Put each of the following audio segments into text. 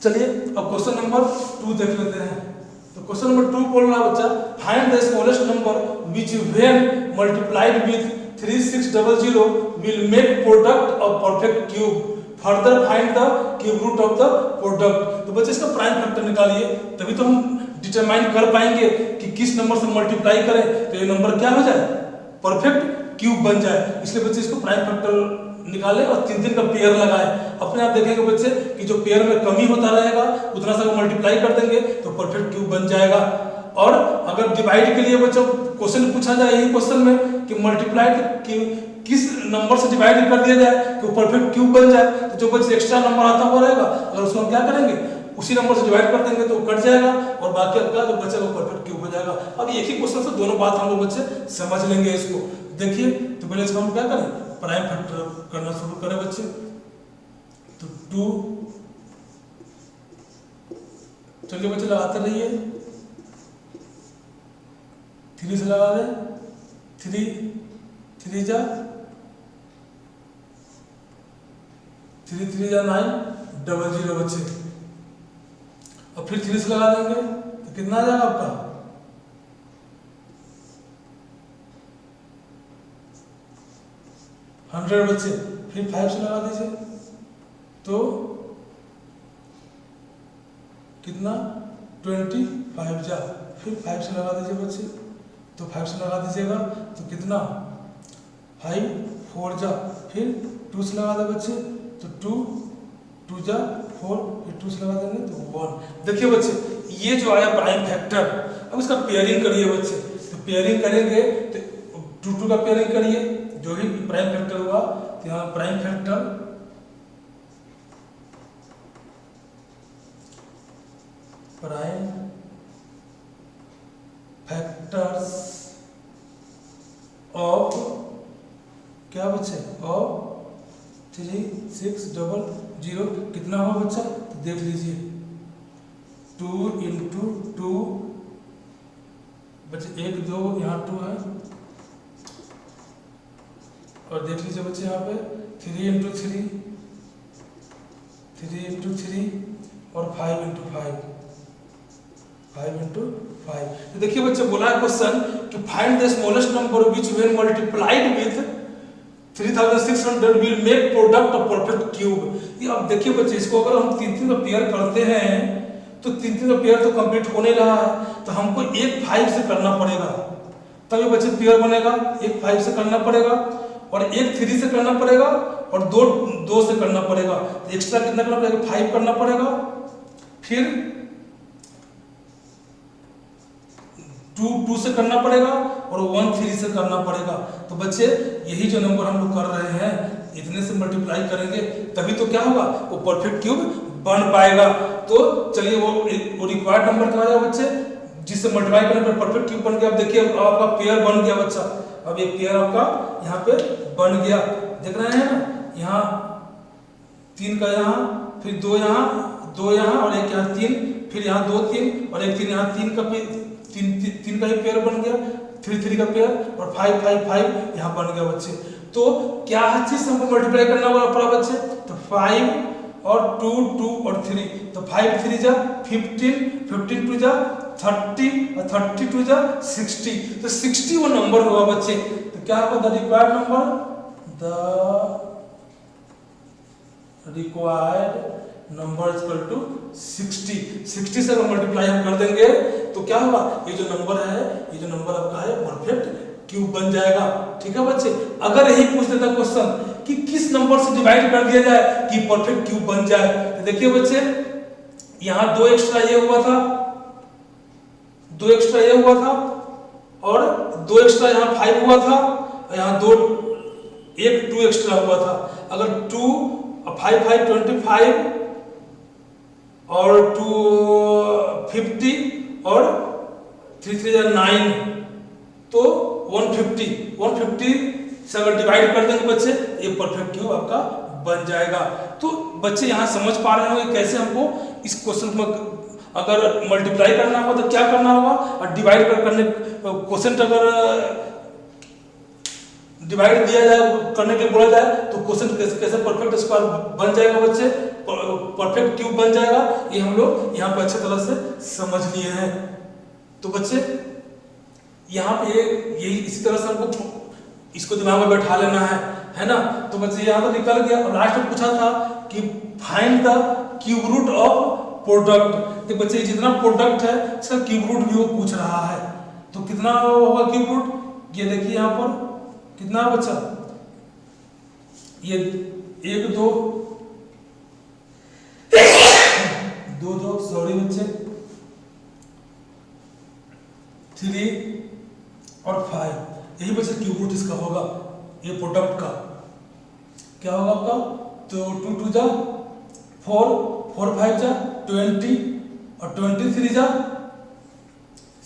चलिए अब question number 2 देख लेते हैं। तो क्वेश्चन नंबर 2 बोल रहा बच्चा, find the smallest number which when multiplied with 3600 will make product of perfect cube. Further find the cube root of the product. तो बच्चे इसका प्राइम फैक्टर निकालिए, तभी तो हम डिटरमाइन कर पाएंगे कि किस नंबर से मल्टीप्लाई करें तो ये नंबर क्या हो जाए, परफेक्ट क्यूब बन जाए। इसलिए बच्चे इसको प्राइम फैक्टर निकाले और 3 का पेयर लगाए। अपने आप देखेंगे बच्चे कि जो पेयर में कमी होता रहेगा उतना सा मल्टीप्लाई कर देंगे तो परफेक्ट क्यूब बन जाएगा। और अगर डिवाइड के लिए बच्चों क्वेश्चन पूछा जाए यही क्वेश्चन में कि मल्टीप्लाई किस नंबर से डिवाइड कर दिया जाए कि वो परफेक्ट क्यूब बन जाए, तो जो बच्चे एक्स्ट्रा नंबर आता हुआ रहेगा अगर उसको हम क्या करेंगे, उसी नंबर से डिवाइड कर देंगे तो कट जाएगा और बाकी आपका जो बच्चे को परफेक्ट क्यूब हो जाएगा। अब एक ही क्वेश्चन से दोनों बात हम लोग बच्चे समझ लेंगे इसको। देखिए तो पहले इसको हम क्या करें, प्राइम फैक्टर करना शुरू करें बच्चे। तो 2, चलिए बच्चे लगाते रहिए, 3 से लगा दें, 3 जा 9 00 बच्चे। और फिर 3 से लगा देंगे तो कितना आ जाएगा आपका 100 बच्चे। फिर 5 से लगा दीजिए तो कितना 25 जा। फिर 5 से लगा दीजिए बच्चे, तो 5 से लगा दीजिएगा तो कितना 5 4 जा। फिर 2 से लगा दे बच्चे तो 2 जा 4, फिर 2 से लगा देंगे तो 1। देखिए बच्चे ये जो आया प्राइम फैक्टर, अब इसका पेयरिंग करिए बच्चे। तो पेयरिंग करेंगे तो 2 का पेयरिंग करिए, जो ही प्राइम फैक्टर हुआ तो यहाँ प्राइम फैक्टर्स ऑफ क्या बच्चे, ऑफ 3600 कितना होगा बच्चा, तो देख लीजिए 2 × 2 बच्चे 1 2 यहाँ 2 है, और देख लीजिए बच्चे यहाँ पे 3 × 3 और 5 × 5। तो देखिए बच्चे बोला है क्वेश्चन कि find the smallest number which when multiplied with 3600 will make product of perfect cube. ये अब देखिए बच्चे इसको अगर हम 3 का पेयर करते हैं तो 3 का पेयर तो कंप्लीट होने रहा है, तो हमको 1 5 से करना पड़ेगा तभी बच्चे पेयर बनेगा। 1 5 से करना पड़ेगा और 1 3 से करना पड़ेगा और 2 से करना पड़ेगा। एक्स्ट्रा कितना करना पड़ेगा, 5 करना पड़ेगा। फिर 2 से करना पड़ेगा और 1 3 से करना पड़ेगा। तो बच्चे यही जो नंबर हम लोग कर रहे हैं इतने से मल्टीप्लाई करेंगे तभी तो क्या होगा, वो परफेक्ट क्यूब बन पाएगा। तो चलिए वो रिक्वायर्ड नंबर क्या है बच्चे, जिससे मल्टीप्लाई करने पर परफेक्ट क्यूब बन गया। अब देखिए आपका पेयर बन गया बच्चा, अब एक पेयर आपका यहाँ पे बन गया, देख रहे हैं ना, यहाँ 3 का यहाँ, फिर 2 यहाँ और 1 यहाँ 3, फिर यहाँ 2 3 और 1 3 यहाँ 3 का ही पेयर बन गया, 3 का पेयर और 5 यहाँ बन गया बच्चे। तो क्या हर चीज हमको मल्टीप्लाई करना पड़ा बच्चे, तो 5 और 2 और 3, तो 5 3 जा 15 2 जा 30 और 32 जा 60, तो 60 वो नंबर होगा बच्चे। तो क्या होगा, the required number equal to 60 से अगर मल्टीप्लाई हम कर देंगे तो क्या होगा, ये जो नंबर है, ये जो नंबर आपका है परफेक्ट क्यूब बन जाएगा। ठीक है बच्चे, अगर यही पूछ देता क्वेश्चन कि किस नंबर से डिवाइड कर दिया जाए कि परफेक्ट क्यूब बन जाए, तो देखिए बच्चे यहाँ 2 एक्स्ट्रा ये हुआ था, 2 एक्स्ट्रा ये हुआ था और 2 एक्स्ट्रा यहाँ 5 हुआ था, यहाँ 2 एक्स्ट्रा हुआ था। अगर 2 5 5 25 और 2 50 और 3 3 9, तो 150 से अगर डिवाइड कर देंगे बच्चे ये परफेक्ट क्यूब आपका बन जाएगा। तो बच्चे यहाँ समझ पा रहे होंगे कैसे हमको इस क्वेश्चन में अगर मल्टीप्लाई करना होगा तो क्या करना होगा, और डिवाइड करने क्वेश्चन अगर डिवाइड दिया जाए करने के लिए बोला जाए तो क्वेश्चन कैसे परफेक्ट स्क्वायर बन जाएगा बच्चे, परफेक्ट क्यूब बन जाएगा, ये हम लोग यहाँ पे अच्छे तरह से समझ लिए हैं। तो बच्चे यहाँ पे यही इसी तरह से हमको इसको दिमाग में बैठा लेना है ना। तो बच्चे यहाँ तो निकल गया और लास्ट में पूछा था कि find the cube root of product. तो बच्चे जितना प्रोडक्ट है इसका क्यूब रूट भी वो पूछ रहा है, तो कितना होगा क्यूब रूट, ये देखिए यहाँ पर कितना है बच्चा, ये 1 2 2 सॉरी बच्चे 3 और 5, यही बच्चे क्यूब रूट इसका होगा, ये प्रोडक्ट का क्या होगा आपका। तो 2 2 जा 4 4 5 जा 20 और 23 जा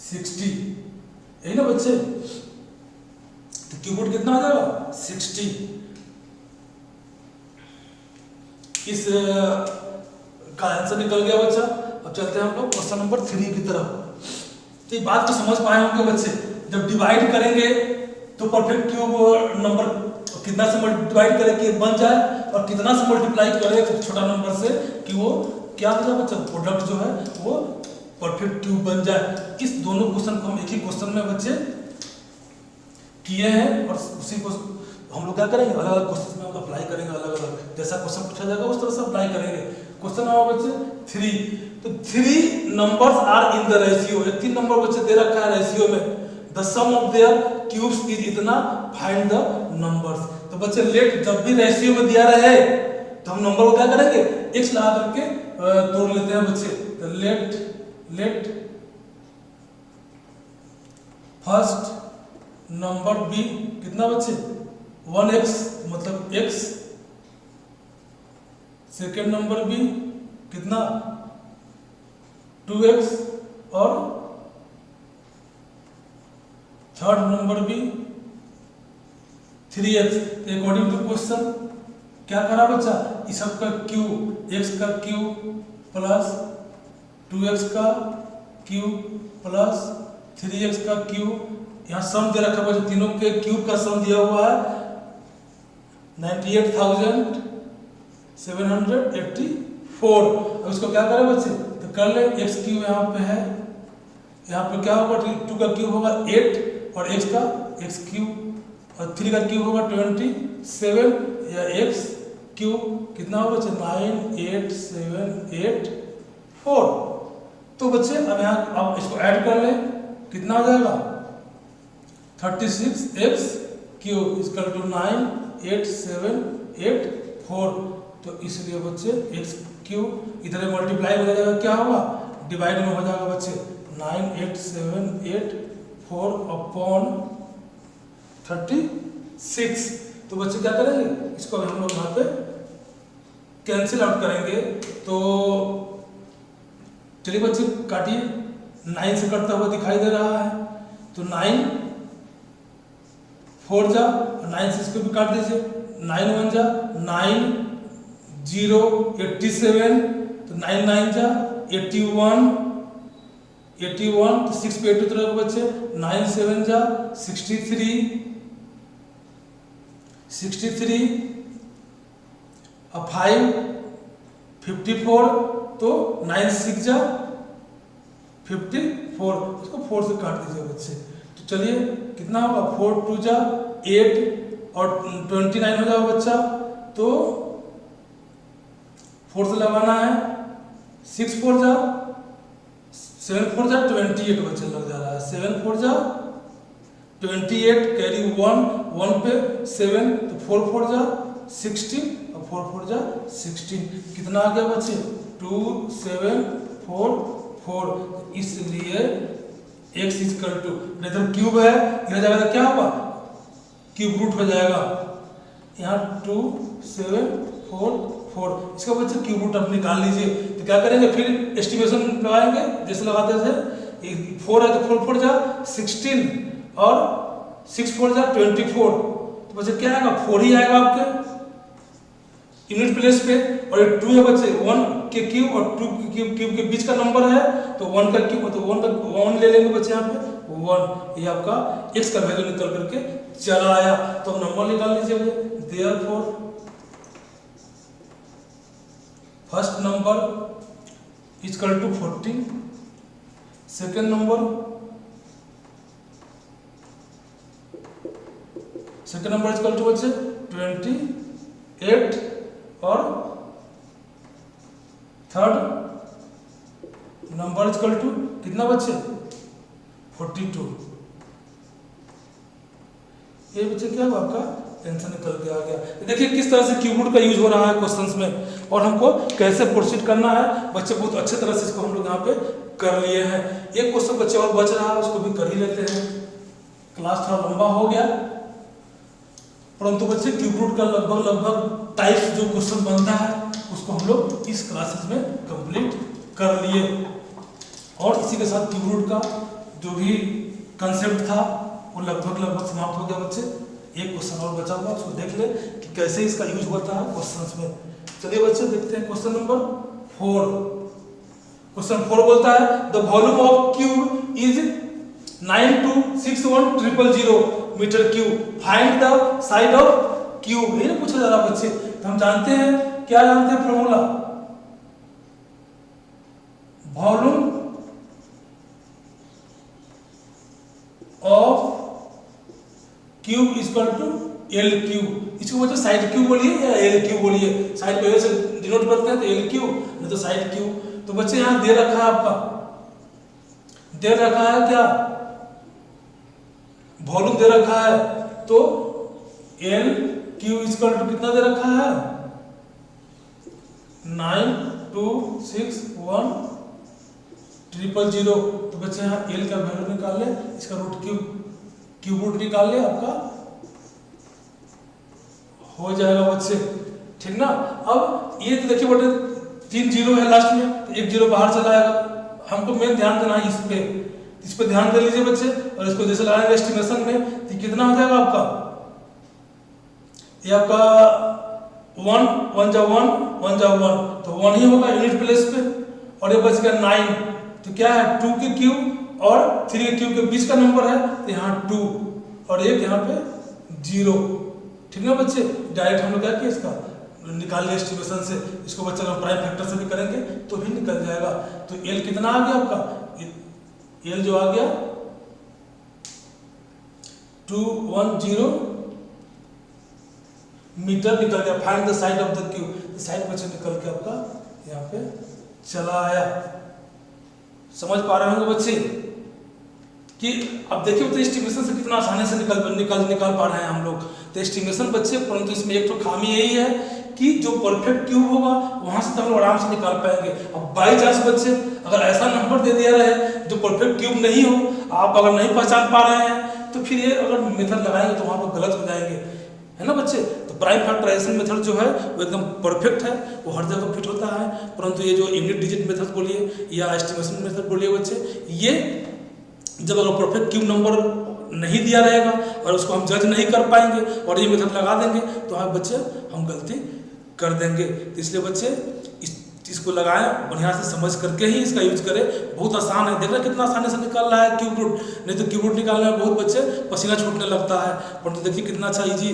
60, यही ना बच्चे। तो क्यूब रूट कितना आ जाएगा 60। इस का आंसर निकल गया बच्चा। अब चलते हैं हम लोग क्वेश्चन नंबर 3 की तरफ। तो ये बात तो समझ पाए होंगे बच्चे, जब डिवाइड करेंगे तो परफेक्ट क्यूब नंबर कितना से डिवाइड करें कि बन जाए और कितना से मल्टीप्लाई करें छोटा नंबर से कि वो क्या हो जाए बच्चा, प्रोडक्ट जो है वो परफेक्ट क्यूब बन जाए। इस दोनों क्वेश्चन को हम एक ही क्वेश्चन में बच्चे किए हैं और उसी को हम लोग क्या करेंगे अलग अलग क्वेश्चन में अप्लाई करेंगे, अलग अलग जैसा क्वेश्चन पूछा जाएगा उस तरह से अप्लाई करेंगे। क्वेश्चन नंबर बच्चे 3, तो 3 numbers are in the ratio, 3 number बच्चे दे रखा है रेशियो में, the sum of their cubes is इतना, फाइंड द नंबर्स। तो बच्चे लेट जब भी रेशियो में दिया रहे तो हम नंबर को क्या करेंगे x लगा करके तोड़ लेते हैं बच्चे। तो लेट फर्स्ट नंबर बी कितना बच्चे 1x मतलब x, सेकेंड नंबर बी कितना 2x और third number be 3x। According to question क्या करा बच्चा, इस सब का क्यूब, x का क्यूब प्लस 2x का क्यूब प्लस 3x का क्यूब, यहाँ सम दे रखा है, तीनों के क्यूब का सम दिया हुआ है 98,784। अब इसको क्या करें बच्चे, तो कर ले, x क्यूब यहाँ पे है, यहाँ पे क्या होगा 2 का क्यूब होगा 8 और x का x क्यूब और 3 का क्यूब होगा 27 या x क्यूब कितना होगा बच्चे 98784। तो बच्चे अब यहाँ अब इसको ऐड कर ले, कितना हो जाएगा 36x क्यूब इक्वल टू 98784। तो इसलिए बच्चे x क्यूब इधर मल्टीप्लाई हो जाएगा, क्या होगा डिवाइड में हो जाएगा बच्चे 98784 अपॉन 36। तो बच्चे क्या करेंगे इसको हम लोग यहाँ पे कैंसिल आउट करेंगे। तो चलिए बच्चे काटिए, 9 से कटता हुआ दिखाई दे रहा है, तो 9 4 जा 9 से इसको भी काट दीजिए, 9 1 जा 9 0 87, तो 9 9 जा 81 तो 6 पे 8 उतरेगा बच्चे, 9 7 जा 63 अब 5 54, तो 9 6 जा 54, इसको 4 से काट दीजिए बच्चे। तो चलिए कितना होगा 4 2 जा 8 और 29 हो जाएगा बच्चा, तो 4 से लगाना है, 6 4 जा 7 4 जा 28 बच्चे लग जा रहा है, 7 4 जा 28 कैरी 1 पे 7, तो 4 4 जा 16 और 4 4 जा 16, कितना आ गया बच्चे 2744। इसलिए x इक्वल टू इधर क्यूब है, इधर जाएगा क्या होगा क्यूब रूट हो जाएगा, यहाँ 2744। इसका बच्चे क्यूब रूट आप निकाल लीजिए। तो क्या करेंगे फिर एस्टिमेशन लगाएंगे जैसे लगाते थे, 4 है तो 4 4 जा 16 और 6 4 जा 24, तो बच्चे क्या आएगा 4 ही आएगा आपके यूनिट प्लेस पे। और ये 2 है बच्चे 1 के क्यूब और 2 क्यूब के बीच का नंबर है, तो 1 का क्यूब तो 1 ले लेंगे बच्चे, यहाँ पे 1, ये आपका x का वैल्यू निकल करके चला आया। तो अब नंबर निकाल लीजिए भैया। Therefore first number equal to 14, second number equal to बच्चे 28 और थर्ड नंबर इक्वल टू कितना बच्चे 42। ये बच्चे क्या हुआ आपका आंसर निकल के आ गया। देखिए किस तरह से क्यूब का यूज हो रहा है क्वेश्चंस में और हमको कैसे प्रोसीड करना है। बच्चे बहुत अच्छे तरह से इसको हम लोग यहाँ पे कर लिए हैं। एक क्वेश्चन बच्चे और बच रहा है, उसको भी कर ही लेते हैं। क्लास थोड़ा लंबा हो गया, परंतु बच्चे क्यूब रूट का लगभग टाइप्स जो क्वेश्चन बनता है उसको हम लोग इस क्लासेस में कंप्लीट कर लिए। और इसी के साथ क्यूब रूट का जो भी कंसेप्ट था वो लगभग समाप्त हो गया बच्चे। एक क्वेश्चन और बचा हुआ, उसको देख ले कि कैसे इसका यूज होता है क्वेश्चंस में। चलिए बच्चे देखते हैं क्वेश्चन नंबर 4। क्वेश्चन 4 बोलता है the volume of cube is 9261,000 metre cube, find the side of cube. ये पूछा जा रहा बच्चे। तो हम जानते हैं, क्या जानते हैं formula, volume of cube equal to L cube. इसको बच्चे साइड क्यूब बोलिए या एल क्यूब बोलिए। साइड को एल से डिनोट करते हैं तो एल क्यूब, नहीं तो साइड क्यूब। तो बच्चे यहाँ दे रखा है आपका, दे रखा है क्या, वॉल्यूम दे रखा है। तो एल क्यूब इक्वल टू कितना दे रखा है 9261,000। तो बच्चे यहाँ एल का वैल्यू निकाल ले, इसका रूट क्यूब रूट निकाल ले, आपका हो जाएगा बच्चे, ठीक ना। अब ये तो देखिए बेटे 3 जीरो है लास्ट में, तो 1 जीरो बाहर चला आएगा। हमको मेन ध्यान देना है इस पे ध्यान दे लीजिए बच्चे। और इसको जैसे लगाएंगे एस्टिमेशन में तो कितना हो जाएगा आपका, ये आपका 1 1 जा 1 1 जा 1, तो 1 ही होगा यूनिट प्लेस पे। और ये बच गया 9, तो क्या है 2 के क्यूब और 3 के क्यूब के बीच का नंबर है, तो यहाँ 2 और एक यहाँ पे 0, ठीक ना बच्चे। डायरेक्ट हम लोग क्या किया इसका निकाल लिया एस्टिमेशन से। इसको बच्चा लोग प्राइम फैक्टर से भी करेंगे तो भी निकल जाएगा। तो एल कितना आ गया आपका, एल जो आ गया 210 मीटर निकल गया। Find the side of the cube, side बच्चे निकल के आपका यहाँ पे चला आया। समझ पा रहे होंगे बच्चे कि अब देखिए तो एस्टिमेशन से कितना आसानी से निकाल पा रहे हैं हम लोग। तो एस्टिमेशन बच्चे, परंतु इसमें एक तो खामी यही है कि जो परफेक्ट क्यूब होगा वहां से तो हम लोग आराम से निकाल पाएंगे। अब बाई चांस बच्चे अगर ऐसा नंबर दे दिया रहे जो परफेक्ट क्यूब नहीं हो, आप अगर नहीं पहचान पा रहे हैं तो फिर ये अगर मेथड लगाएंगे तो वहां पर गलत हो जाएंगे, है ना बच्चे। तो प्राइम फैक्टराइजेशन मेथड जो है वो एकदम परफेक्ट है, वो हर जगह फिट होता है। परंतु ये जो यूनिट डिजिट मेथड बोलिए या एस्टिमेशन मेथड बोलिए बच्चे, ये जब अगर परफेक्ट क्यूब नंबर नहीं दिया रहेगा और उसको हम जज नहीं कर पाएंगे और ये मेथड लगा देंगे तो आप बच्चे हम गलती कर देंगे। तो इसलिए बच्चे इसको लगाएं, बढ़िया से समझ करके ही इसका यूज करें। बहुत आसान है, देख रहे कितना आसानी से निकाल रहा है क्यूब रूट। नहीं तो क्यूब रूट निकालने में बहुत बच्चे पसीना छूटने लगता है, परंतु देखिए कितना अच्छा इजी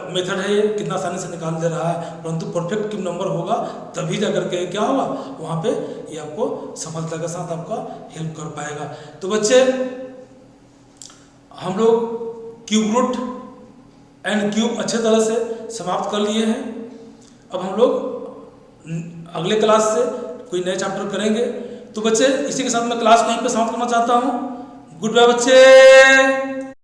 मेथड है ये, कितना आसानी से निकाल दे रहा है। परंतु परफेक्ट क्यूब नंबर होगा तभी जा करके क्या होगा, वहाँ पे ये आपको सफलता के साथ आपका हेल्प कर पाएगा। तो बच्चे हम लोग क्यूब रूट एंड क्यूब अच्छे तरह से समाप्त कर लिए हैं। अब हम लोग अगले क्लास से कोई नए चैप्टर करेंगे। तो बच्चे इसी के साथ मैं क्लास को यहीं पे समाप्त करना चाहता हूँ। गुड बाय बच्चे।